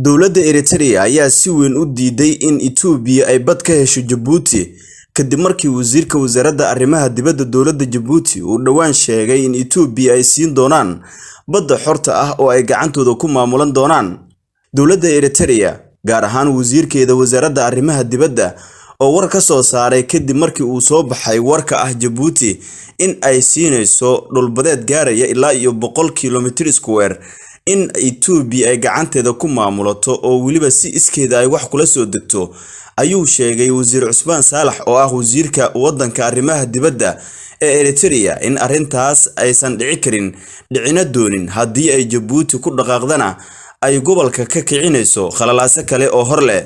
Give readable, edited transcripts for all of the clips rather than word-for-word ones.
dowladda Eritrea ayaa si weyn u diiday in Ethiopia ay bad ka hesho Jabuti kadib markii wasiirka wasaaradda arrimaha dibadda dowladda Jabuti uu dhawaan sheegay in Ethiopia ay siin doonaan badda xorta ah oo ay gacantooda ku maamulan doonaan. Dowladda Eritrea gaar ahaan wasiirkeeda wasaaradda arrimaha dibadda oo war ka soo saaray kadib markii uu soo baxay warka ah Jabuti in ay siinayso dhulbadeed gaaraya ilaa iyo 100 kilomitir square in Ethiopia ay gacanteeda ku maamulato oo waliba si iskeeda ay wax kula soo degto ayuu sheegay wasiir Cusmaan Saalax oo ah wasiirka wadanka arrimaha dibadda ee Eritrea in arintaas aysan dhici karin dhicina doonin haddii ay Jabuti ku dhaqaaqdana ay gobolka ka kicinayso khalalaase kale oo hor leh.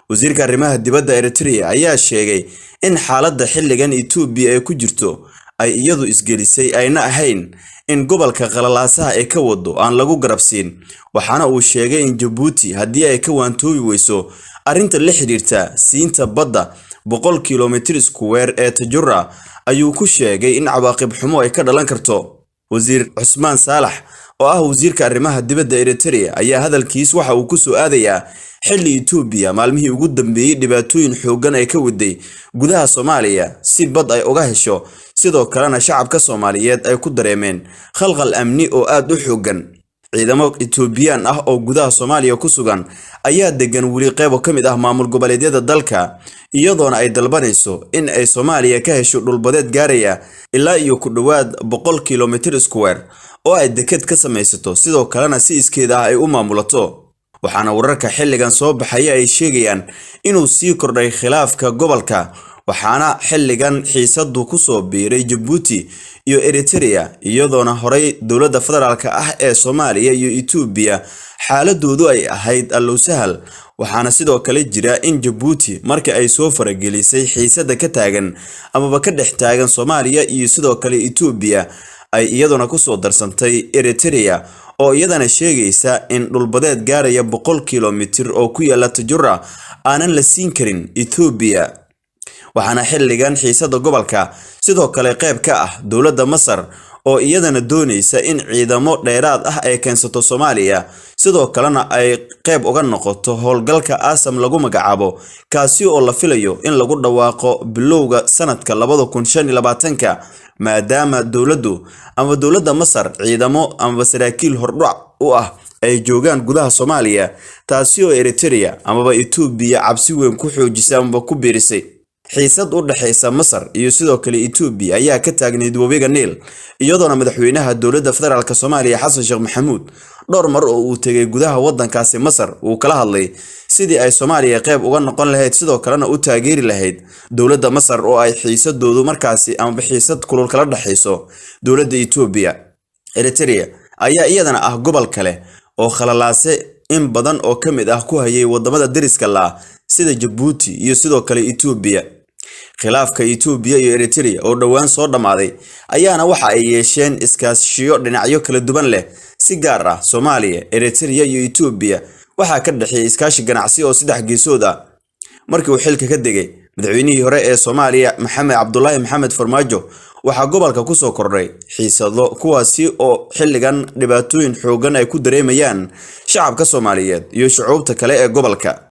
wasiirka arrimaha dibadda Eritrea ayaa sheegay in xaaladda xilligan Ethiopia ay ku jirto ay iyadu isgelisay ayna ahayn in gobolka khalalaasaha ay ka wado aan lagu garabsiin, waxaana uu sheegay in Jabuti haddii ay ka waantoobi weyso arinta la xiriirta siinta badda 100 kilomitir square ee Tajura ayuu ku sheegay in cawaaqib xumo ay ka dhalan karto. wasiir Cusmaan Saalax oo ah wasiirka arrimaha dibadda Eritrea ayaa hadalkiis waxa uu ku soo aadayaa xilli Ethiopia maalmihii ugu dambeeyay dhibaatooyin xooggan ay ka waday gudaha Somalia si bad ay uga hesho, sidoo kalena shacabka Soomaaliyeed ay ku dareemeen khalkhal amni oo aad u xooggan. ciidamo Ethiopian ah oo gudaha Soomaaliya ku sugan ayaa degan wali qayb ka mid ah maamul goboleedyada dalka, iyadoona ay dalbanayso in ay Soomaaliya ka hesho dhulbadeed gaaraya ilaa iyo ku dhawaad 100 kilomitir square oo ay deked ka samaysato, sidoo kalena si iskeeda ay u maamulato. waxaana wararka xilligan soo baxaya ay sheegayaan inuu sii kordhay khilaafka gobolka, waxaana xilligan xiisadu ku soo biiray Jabuti iyo Eritrea, iyadoona horay dowladda federaalka ah ee Soomaaliya iyo Ethiopia xaaladoodu ay ahayd allow sahal. waxaana sidoo kale jira in Jabuti markii ay soo faragelisay xiisada ka taagan amaba ka dhex taagan Soomaaliya iyo sidoo kale Ethiopia ay iyaduna ku soo darsantay Eritrea oo iyadana sheegaysa in dhulbadeed gaaraya 100 kilomitir oo ku yaala Tajura aanan la siin karin Ethiopia. waxaana xilligan xiisada gobolka sidoo kale qayb ka ah dowladda Masar oo iyadana doonaysa in ciidamo dheeraad ah ay keensato Soomaaliya, sidoo kalena ay qayb uga noqoto howlgalka ASAM lagu magacaabo kaasi oo la filayo in lagu dhawaaqo bilowga sanadka 2025 maadaama dowladda Masar ciidamo ama saraakiil hordhac u ah ay joogaan gudaha Soomaaliya, taasi oo Eritrea ama Ethiopia cabsi weyn ku xoojisay ama ku biirisay. xiisad u dhaxaysa Masar iyo sidoo kale Ethiopia ayaa ka taagneyd wabiga Niil, iyadoona madaxweynaha dowladda federaalka Soomaaliya Xasan Sheekh Maxamuud dhowr mar oo uu tagay gudaha wadankaasi Masar uu kala hadlay sidii ay Soomaaliya qayb uga noqon lahayd, sidoo kalena u taageeri lahayd dowladda Masar oo ay xiisadoodu markaasi ama xiisad kulul kala dhaxayso dowladda Ethiopia. Eritrea ayaa iyadana ah gobol kale oo khalalaase in badan oo kamid ah ku hayay wadamada dariska la sida Jabuti iyo sidoo kale Ethiopia. khilaafka Ethiopia iyo Eritrea oo dhawaan soo dhamaaday ayaana waxa ay yeesheen iskaashiyo dhinacyo kala duwan leh, si gaar ah Soomaaliya, Eritrea iyo Ethiopia waxa ka dhaxay iskaashi ganacsi oo saddex geesood ah. markii uu xilka ka degay madaxweynihii hore ee Soomaaliya Maxamed Cabdullaahi Maxamed Farmaajo waxa gobolka ku soo kordhay xiisado kuwaasi oo xilligan dhibaatooyin xooggan ay ku dareemayaan shacabka Soomaaliyeed iyo shucuubta kale ee gobolka.